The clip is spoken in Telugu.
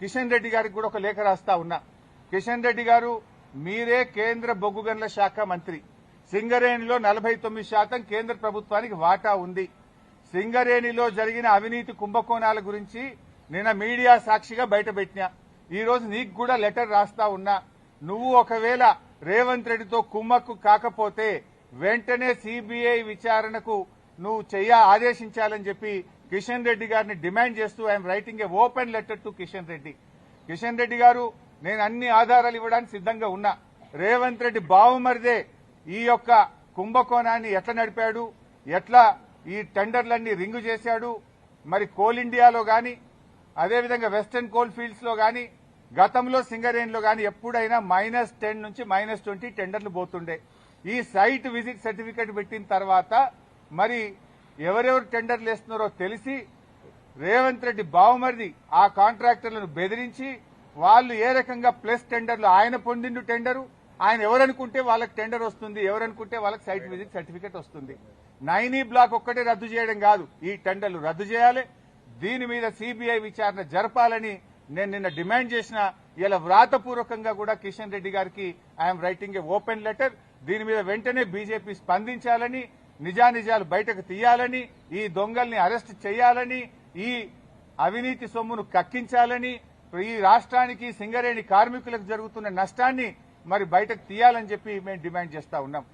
కిషన్ రెడ్డి గారికి కూడా ఒక లేఖ రాస్తా ఉన్నా. కిషన్ రెడ్డి గారు, మీరే కేంద్ర బొగ్గు గనుల శాఖ మంత్రి. సింగరేణిలో 49% కేంద్ర ప్రభుత్వానికి వాటా ఉంది. సింగరేణిలో జరిగిన అవినీతి కుంభకోణాల గురించి నిన్న మీడియా సాక్షిగా బయటపెట్టినా. ఈ రోజు నీకు కూడా లెటర్ రాస్తా ఉన్నా. నువ్వు ఒకవేళ రేవంత్ రెడ్డితో కుమ్మక్కు కాకపోతే వెంటనే సిబిఐ విచారణకు నువ్వు ఆదేశించాలని చెప్పి కిషన్ రెడ్డి గారిని డిమాండ్ చేస్తూ I'm writing A open letter to Kishan Reddy. Kishan Reddy గారు, నేను అన్ని ఆధారాలు ఇవ్వడానికి సిద్ధంగా ఉన్నా. రేవంత్ రెడ్డి బావుమరిదే ఈ యొక్క కుంభకోణాన్ని ఎట్లా నడిపాడు, ఎట్లా ఈ టెండర్లన్నీ రింగు చేశాడు, మరి కోల్ ఇండియాలో గాని అదేవిధంగా వెస్టర్న్ కోల్ ఫీల్డ్స్ లో గాని గతంలో సింగరేణిలో గాని ఎప్పుడైనా -10 నుంచి -20 టెండర్లు పోతుండే. ఈ సైట్ విజిట్ సర్టిఫికేట్ పెట్టిన తర్వాత మరి ఎవరెవరు టెండర్లు వేస్తున్నారో తెలిసి రేవంత్ రెడ్డి బావుమరిది ఆ కాంట్రాక్టర్లను బెదిరించి వాళ్ళు ఏ రకంగా ప్లస్ టెండర్లు ఆయన పొందిండు టెండరు, ఆయన ఎవరనుకుంటే వాళ్ళకి టెండర్ వస్తుంది, ఎవరనుకుంటే వాళ్ళకి సైట్ విజిట్ సర్టిఫికేట్ వస్తుంది. 9E బ్లాక్ ఒక్కటే రద్దు చేయడం కాదు, ఈ టెండర్లు రద్దు చేయాలి. దీని మీద సిబిఐ విచారణ జరపాలని నేను నిన్న డిమాండ్ చేసిన. ఇలా వ్రాతపూర్వకంగా కూడా కిషన్ రెడ్డి గారికి I'm writing A open letter. దీని మీద వెంటనే బీజేపీ స్పందించాలని, నిజానిజాలు బయటకు తీయాలని, ఈ దొంగల్ని అరెస్ట్ చేయాలని, ఈ అవినీతి సొమ్మును కక్కించాలని, ఈ రాష్ట్రానికి సింగరేణి కార్మికులకు జరుగుతున్న నష్టాన్ని మరి బయటకు తీయాలని చెప్పి మేము డిమాండ్ చేస్తా ఉన్నాం.